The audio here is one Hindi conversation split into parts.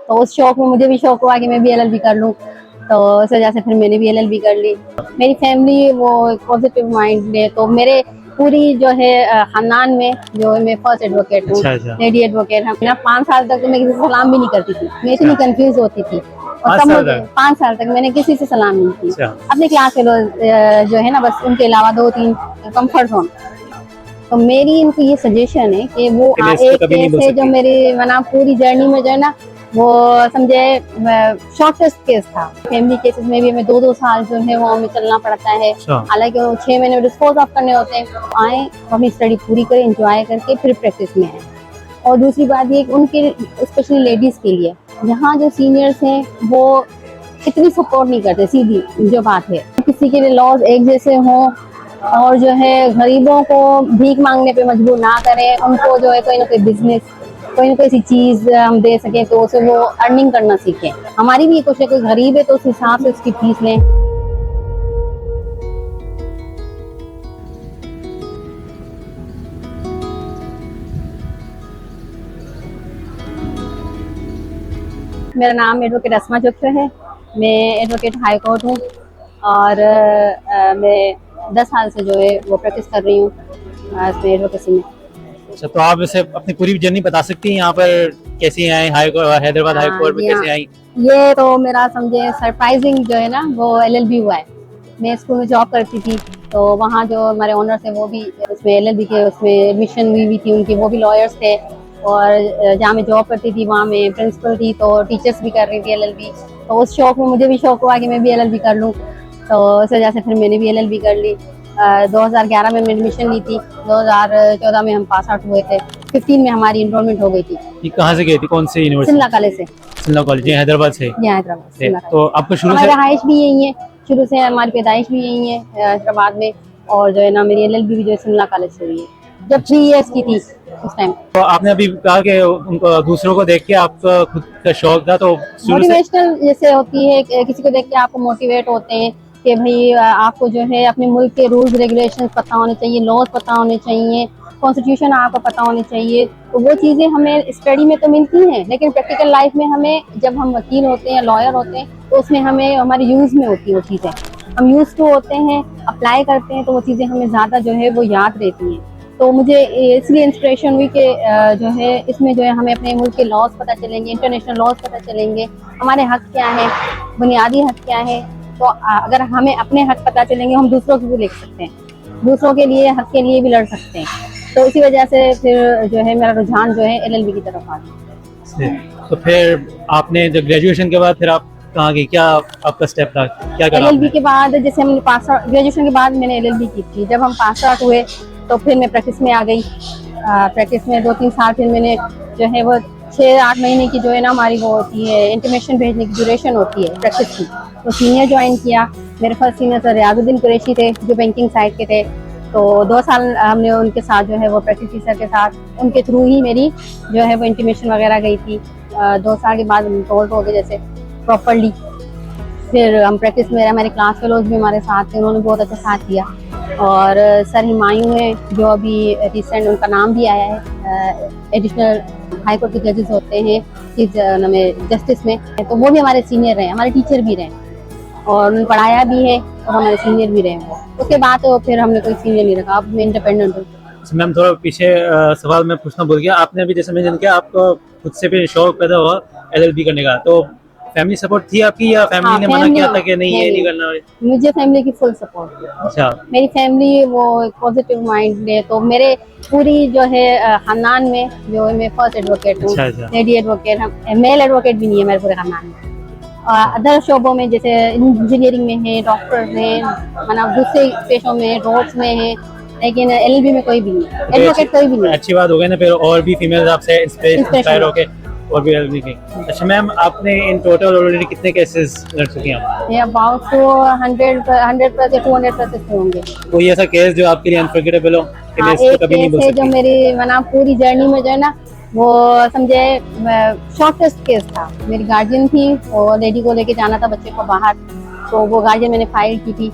तो उस शौक में मुझे भी शौक हुआ कि मैं भी एलएलबी कर लूँ, तो इस वजह से फिर मैंने भी एलएलबी कर ली। मेरी फैमिली वो पॉजिटिव माइंड है, तो मेरे पूरी जो है खानदान में जो है मैं फर्स्ट एडवोकेट हूँ, अच्छा अच्छा। Lady advocate. हम 5 साल तक तो मैं किसी से सलाम भी नहीं करती थी, मैं इतनी अच्छा। कंफ्यूज होती थी और 5 सब साल मुझे तक? 5 साल तक मैंने किसी से सलाम नहीं की। अच्छा। अपने क्लास के लोग जो है ना, बस उनके अलावा 2-3 कंफर्ट जोन। तो मेरी इनको ये सजेशन है कि वो कि मैं इसको एक कभी नहीं केस बोल है जो सकती। मेरी मना पूरी जर्नी में जो है ना, वो समझे शॉर्टेस्ट केस था। फैमिली केसेस में भी हमें 2-2 साल जो है वो हमें चलना पड़ता है, अच्छा। हालांकि वो 6 महीने डिस्पोज ऑफ करने होते हैं। आए अपनी स्टडी पूरी करें, एंजॉय करके फिर प्रैक्टिस में आए। और दूसरी बात ये उनके स्पेशली लेडीज के लिए यहाँ जो सीनियर्स हैं वो इतनी सपोर्ट नहीं करते, सीधी जो बात है। किसी के लिए लॉज एक जैसे हों और जो है गरीबों को भीख मांगने पे मजबूर ना करें, उनको जो है कोई ना कोई बिजनेस, कोई ना कोई ऐसी चीज हम दे सकें तो उसे वो अर्निंग करना सीखें। हमारी भी कुछ ना कोई गरीब है तो उस हिसाब से उसकी फीस लें। मेरा नाम एडवोकेट अस्मा चोपड़ा है, मैं एडवोकेट हाई कोर्ट हूँ और मैं 10 साल से जो है वो प्रैक्टिस कर रही हूँ इसमें एडवोकेसी में। अच्छा, तो आप वैसे अपनी पूरी जर्नी बता सकती हैं यहाँ पर कैसे आई, हैदराबाद हाई कोर्ट में जी हाँ, कैसे आई? ये तो मेरा समझे सरप्राइजिंग जो है ना वो एलएलबी हुआ है। मैं स्कूल में जॉब करती थी, तो वहाँ जो हमारे ओनर थे वो भी उसमें एलएलबी के उसमें एडमिशन हुई थी उनकी, वो भी लॉयर्स थे। और जहाँ मैं जॉब करती थी वहाँ मैं प्रिंसिपल थी, तो टीचर्स भी कर रही थी एलएलबी। तो उस शौक में मुझे भी शौक हुआ कि मैं भी एलएलबी कर लूँ, तो इस वजह से फिर मैंने भी एलएलबी कर ली। 2011 में मैंने एडमिशन ली थी, 2014 में हम पास आउट हुए थे, 15 में हमारी इनरोलमेंट हो गई थी। ये कहाँ से गई थी, कौन सी यूनिवर्सिटी? शिमला कॉलेज से। शिमला कॉलेज, ये हैदराबाद से? यहाँ हैदराबाद से। शिमला तो कॉलेज। आपको शुरू हमारी से रहाइश भी यही है, शुरू से हमारी पैदाइश भी यही है हैदराबाद में। और जो है ना मेरी एलएलबी भी जो है शिमला कॉलेज से हुई है, जब 3 इयर्स की थी उस टाइम। तो आपने अभी कहा कि उनको दूसरों को देख के आपका खुद का शौक था, तो शुरू से मोटिवेशनल जैसे होती है किसी को देख के आपको मोटिवेट होते हैं कि भाई आपको जो है अपने मुल्क के रूल्स रेगुलेशंस पता होने चाहिए, लॉज पता होने चाहिए, कॉन्स्टिट्यूशन आपको पता होनी चाहिए। तो वो चीज़ें हमें स्टडी में तो मिलती हैं, लेकिन प्रैक्टिकल लाइफ में हमें, जब हम वकील होते हैं, लॉयर होते हैं, तो उसमें हमें हमारे यूज़ में होती है वो चीज़ें, हम यूज़ टू होते हैं, अप्लाई करते हैं, तो वो चीज़ें हमें ज़्यादा जो है वो याद रहती हैं। तो मुझे इसलिए इंस्पिरेशन हुई कि जो है इसमें जो है हमें अपने मुल्क के लॉज पता चलेंगे, इंटरनेशनल लॉज पता चलेंगे, हमारे हक क्या है, बुनियादी हक क्या है। तो अगर हमें अपने हक पता चलेंगे, हम दूसरों की भी लिख सकते हैं, दूसरों के लिए हक के लिए भी लड़ सकते हैं। तो इसी वजह से फिर जो है मेरा रुझान जो है एलएलबी की तरफ आ गया। तो फिर आपने जब ग्रेजुएशन के बाद फिर आप कहाँ गई, क्या आपका स्टेप था, क्या करा एलएलबी आपने? के बाद जैसे हमने पास आउट, ग्रेजुएशन के बाद मैंने एलएलबी की थी, जब हम पास आउट हुए तो फिर मैं प्रैक्टिस में आ गई। प्रैक्टिस में 2-3 साल फिर मैंने जो है वो 6-8 महीने की जो है ना हमारी वो होती है इंटीमेशन भेजने की ड्यूरेशन होती है प्रैक्टिस की। तो सीनियर ज्वाइन किया, मेरे first senior sir Riyazuddin Qureshi थे जो बैंकिंग साइड के थे। तो 2 साल हमने उनके साथ जो है वो प्रैक्टिस टीचर के साथ, उनके थ्रू ही मेरी जो है वो इंटीमेशन वगैरह गई थी। 2 साल के बाद टोल्ड हो गए जैसे प्रॉपरली। फिर हम प्रैक्टिस में, हमारे क्लास फेलोज भी हमारे साथ थे, उन्होंने बहुत अच्छा साथ दिया। और सर हिमायूं है जो अभी रिसेंट उनका नाम भी आया है, एडिशनल हाई कोर्ट के जजेस होते हैं चीफ जस्टिस में, तो वो भी हमारे सीनियर रहे, हमारे टीचर भी रहे और उन्होंने पढ़ाया भी है और हमारे सीनियर भी रहे वो। उसके बाद तो फिर हमने कोई सीनियर नहीं रखा, अब मैं इंडिपेंडेंट हूँ। मैम थोड़ा पीछे सवाल मैं पूछना भूल गया, आपने अभी जैसे मेंशन किया आपको खुद से भी शौक पैदा हुआ एलएलबी करने का, तो फैमिली सपोर्ट थी आपकी या फैमिली ने मना किया था कि नहीं ये नहीं करना? मुझे फैमिली की फुल सपोर्ट थी। अच्छा। मेरी फैमिली वो पॉजिटिव माइंड है, तो मेरे पूरी जो है खानदान में जो है मैं फर्स्ट एडवोकेट हूँ। अच्छा अच्छा। लेडी एडवोकेट, हम मेल एडवोकेट भी नहीं है मेरे पूरे खानदान में। अदर शोबों में जैसे इंजीनियरिंग में है, डॉक्टर हैं, मतलब दूसरे पेशों में, रोड्स में है, लेकिन एलएलबी में कोई भी नहीं, एडवोकेट कोई भी नहीं। अच्छी बात हो गई ना, फिर और भी फीमेल आपसे इंस्पायर Inspiration होके और भी एलएलबी की। अच्छा मैम, आपने इन टोटल ऑलरेडी कितने केसेस लड़ चुकी हैं आप? ये अबाउट 100 प्लस या 200 प्लस होंगे। कोई ऐसा केस जो आपके लिए अनफॉरगेटेबल हो कि मैं हाँ, इसको एक कभी नहीं केस भूल है जो सकती? मेरी मना पूरी जर्नी में जो है ना वो समझे शॉर्टेस्ट केस था। मेरी गार्जियन थी, वो लेडी को लेके जाना था बच्चे को बाहर, तो वो गार्जियन मैंने फाइल की थी,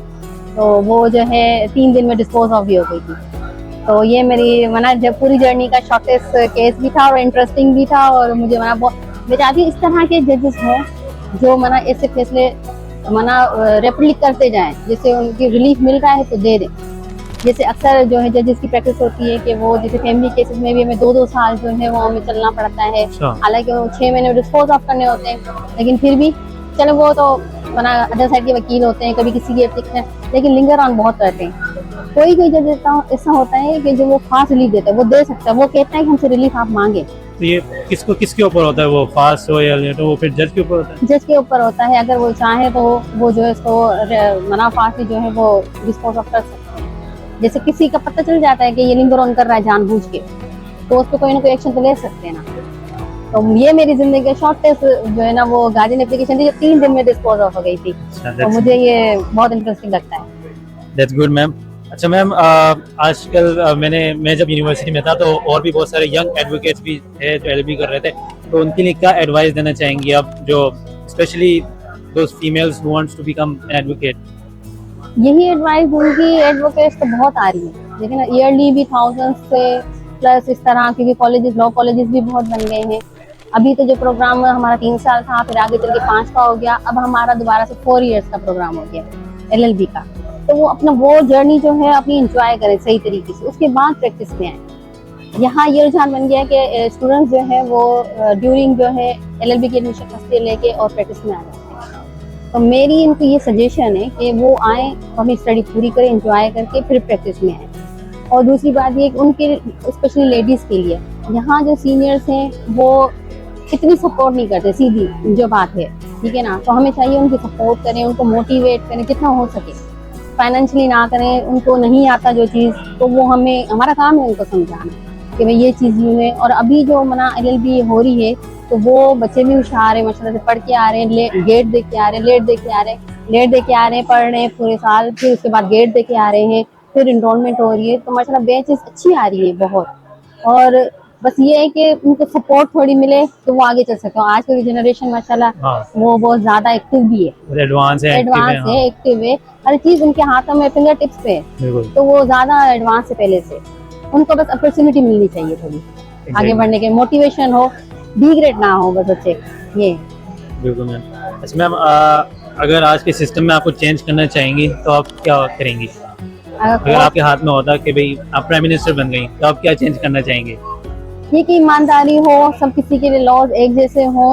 तो वो जो है 3 दिन में डिस्पोज ऑफ भी हो गई थी। तो ये मेरी मना जब पूरी जर्नी का शॉर्टेस्ट केस भी था और इंटरेस्टिंग भी था, और मुझे मना मैं चाहती हूँ इस तरह के जजेस हों जो मना ऐसे फैसले मना रेपलिक करते जाएं, जिससे उनकी रिलीफ मिल रहा है तो दे दें। जैसे अक्सर जो है जजेस की प्रैक्टिस होती है कि वो जैसे फैमिली केसेस में भी हमें 2-2 साल जो है वो हमें चलना पड़ता है, हालांकि वो 6 महीने डिस्पोज ऑफ करने होते हैं, लेकिन फिर भी चलो वो तो मना अदर साइड के वकील होते हैं, कभी किसी की एथिक्स है, लेकिन लिंगर ऑन बहुत करते हैं। कोई जज ऐसा होता है कि जो वो फास्ट रिलीफ देता है, वो दे सकता है, वो कहता है कि हमसे रिलीफ आप मांगे। तो ये किसके ऊपर होता है, वो फास्ट हो या लेट हो, वो फिर जज के ऊपर होता है? जज के ऊपर होता है, अगर वो चाहे तो वो जो है इसको मना फास्ट जो है वो डिस्पोज ऑफ कर सकते हैं। जैसे किसी का पता चल जाता है कि ये लिंगर ऑन कर रहा है जानबूझ के, तो उस पर कोई ना कोई एक्शन तो ले सकते हैं ना। तो ये मेरी जिंदगी का शॉर्टेस्ट जो है ना वो गार्डियन एप्लीकेशन थी, जो 3 दिन में डिस्पोज ऑफ हो गई थी। तो मुझे ये बहुत इंटरेस्टिंग लगता है। That's good ma'am. अच्छा मैम, आजकल मैं जब यूनिवर्सिटी में था तो और भी बहुत सारे यंग एडवोकेट्स भी थे जो एलएलबी कर रहे थे, तो उनके लिए क्या एडवाइस देना चाहेंगी आप, जो specially those females who wants to become an advocate? यही एडवाइस दूंगी, एडवोकेट्स तो बहुत आ रही है, लेकिन ईयरली भी थाउजेंड्स से प्लस इस तरह, क्योंकि कॉलेजेस लॉ कॉलेजेस भी बहुत बन गए हैं। अभी तो जो प्रोग्राम हमारा 3 साल था, फिर आगे चल के 5 का हो गया, अब हमारा दोबारा से 4 इयर्स का प्रोग्राम हो गया एलएलबी का। तो वो अपना वो जर्नी जो है अपनी इंजॉय करें सही तरीके से, उसके बाद प्रैक्टिस में आए। यहाँ ये रुझान बन गया कि स्टूडेंट्स जो है वो ड्यूरिंग जो है एलएलबी की एडमिशन फर्स्ट ईयर लेके और प्रैक्टिस में आ जाते हैं। तो मेरी इनको ये सजेशन है कि वो आए, अपनी स्टडी पूरी करें, इंजॉय करके फिर प्रैक्टिस में आए। और दूसरी बात ये कि उनके स्पेशली लेडीज़ के लिए यहाँ जो सीनियर्स हैं वो इतनी सपोर्ट नहीं करते, सीधी जो बात है, ठीक है ना। तो हमें चाहिए उनकी सपोर्ट करें, उनको मोटिवेट करें जितना हो सके, फाइनेंशियली ना करें, उनको नहीं आता जो चीज़ तो वो हमारा काम है उनको समझाना कि भाई ये चीज़ यूँ है। और अभी जो मना एलएलबी हो रही है तो वो बच्चे भी होशियार हैं, माशाल्लाह से पढ़ के आ रहे हैं, गेट देख के आ रहे हैं, लेट देख के आ रहे हैं, लेट देख के आ रहे हैं, पढ़ रहे हैं पूरे साल, फिर उसके बाद गेट देख के आ रहे हैं, फिर इनरोलमेंट हो रही है। तो माशाल्लाह बेंचेस अच्छी आ रही है बहुत। और बस ये है कि उनको सपोर्ट थोड़ी मिले तो वो आगे चल सकते हो। आजकल की जनरेशन माशाल्लाह वो बहुत ज्यादा एक्टिव भी है, एडवांस है, एक्टिव है, हर चीज उनके हाथों में, फिंगर टिप्स पे है, तो वो ज्यादा एडवांस है पहले से। उनको बस अपॉर्चुनिटी मिलनी चाहिए थोड़ी आगे बढ़ने के, मोटिवेशन हो, डिग्रेड ना हो बस बच्चे, ये। बिल्कुल मैम। अच्छा मैम, अगर आज के सिस्टम में आपको चेंज करना चाहेंगी तो आप क्या करेंगी? अगर आपके हाथ में होता कि भाई आप प्राइम मिनिस्टर बन गई तो आप क्या चेंज करना चाहेंगे? ये कि ईमानदारी हो, सब किसी के लिए लॉज एक जैसे हो,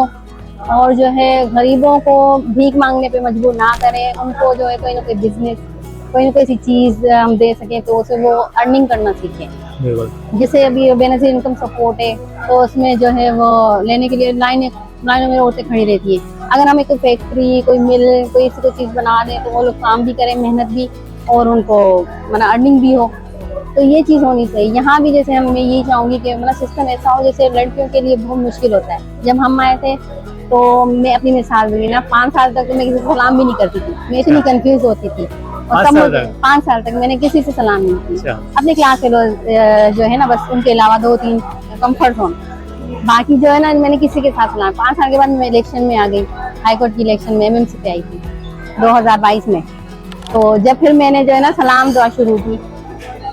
और जो है गरीबों को भीख मांगने पे मजबूर ना करें, उनको जो है कोई ना कोई बिजनेस, कोई ना कोई ऐसी चीज हम दे सकें तो उसे वो अर्निंग करना सीखें। जैसे अभी बेनजीर इनकम सपोर्ट है तो उसमें जो है वो लेने के लिए लाइनों में औरतें खड़ी रहती है। अगर हमें कोई फैक्ट्री, कोई मिल, कोई ऐसी कोई चीज़ बना दें तो वो लोग काम भी करें, मेहनत भी, और उनको मतलब अर्निंग भी हो, तो ये चीज़ होनी चाहिए। यहाँ भी जैसे मैं यही चाहूँगी कि मतलब सिस्टम ऐसा हो, जैसे लड़कियों के लिए बहुत मुश्किल होता है। जब हम आए थे तो मैं अपनी मिसाल दूंगी ना, 5 साल तक तो मैं किसी से सलाम भी नहीं करती थी, मैं इतनी कंफ्यूज होती थी। और 5 साल तक मैंने किसी से सलाम नहीं की। अपने क्लास के लोग जो है ना, बस उनके अलावा 2-3 कंफर्ट जोन, बाकी जो है ना मैंने किसी के साथ सलाम। 5 साल के बाद मैं इलेक्शन में आ गई, हाईकोर्ट की इलेक्शन में एमएमसी पे आई थी 2022 में। तो जब फिर मैंने जो है ना सलाम दुआ शुरू की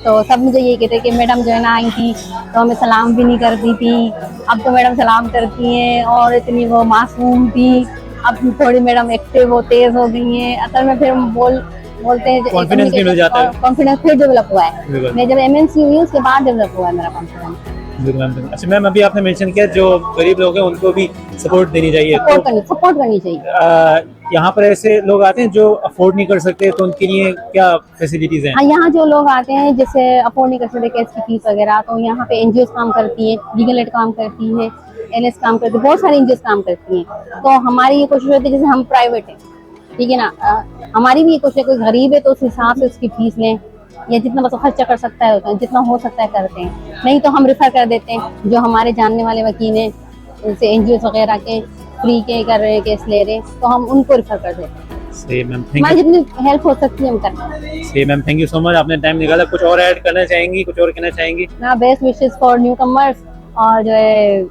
तो सब मुझे ये कहते कि मैडम जो है ना आई थी तो हमें सलाम भी नहीं करती थी, अब तो मैडम सलाम करती हैं, और इतनी वो मासूम थी, अब थोड़ी मैडम एक्टिव हो, तेज हो गई हैं। असल में फिर बोलते हैं कॉन्फिडेंस भी मिल जाता है, कॉन्फिडेंस फिर डेवलप हुआ है। मैं जब एमएनसी हुई उसके बाद डेवलप हुआ है मेरा कॉन्फिडेंस। अच्छा मैम, अभी आपने मेंशन किया जो गरीब लोग हैं उनको भी सपोर्ट देनी चाहिए, सपोर्ट करनी चाहिए। यहाँ पर ऐसे लोग आते हैं जो अफोर्ड नहीं कर सकते तो उनके लिए क्या फैसिलिटीज हैं? हाँ, यहाँ जो लोग आते हैं जैसे अफोर्ड नहीं कर सकते केस की फीस वगैरह, तो यहाँ पे एनजीओ काम करती है, लीगल एड काम करती है, एलएस काम करती है, बहुत सारी एनजीओ काम करती हैं। तो हमारी ये कोशिश होती है, जैसे हम प्राइवेट है, ठीक है ना, हमारी भी ये कोशिश है कोई गरीब है तो उस हिसाब से उसकी फीस लें, या जितना बस खर्चा कर सकता है जितना हो सकता है करते हैं, नहीं तो हम रेफर कर देते हैं। जो हमारे जानने वाले वकील हैं जैसे एनजीओ वगैरह के फ्री के कर रहे हैं, केस ले रहे हैं, तो हम उनको रेफर कर देते हैं। हमारी जितनी हेल्प हो सकती है हम करते हैं। Ma'am thank you so much, आपने टाइम निकाला। कुछ और ऐड करना चाहेंगी, कुछ और कहना चाहेंगी? ना, best wishes for new commerce, और जो है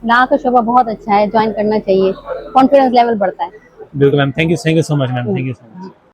लॉ का शोबा बहुत अच्छा है, ज्वाइन करना चाहिए, कॉन्फिडेंस लेवल बढ़ता है। बिल्कुल ma'am, thank you so much ma'am, thank you so much.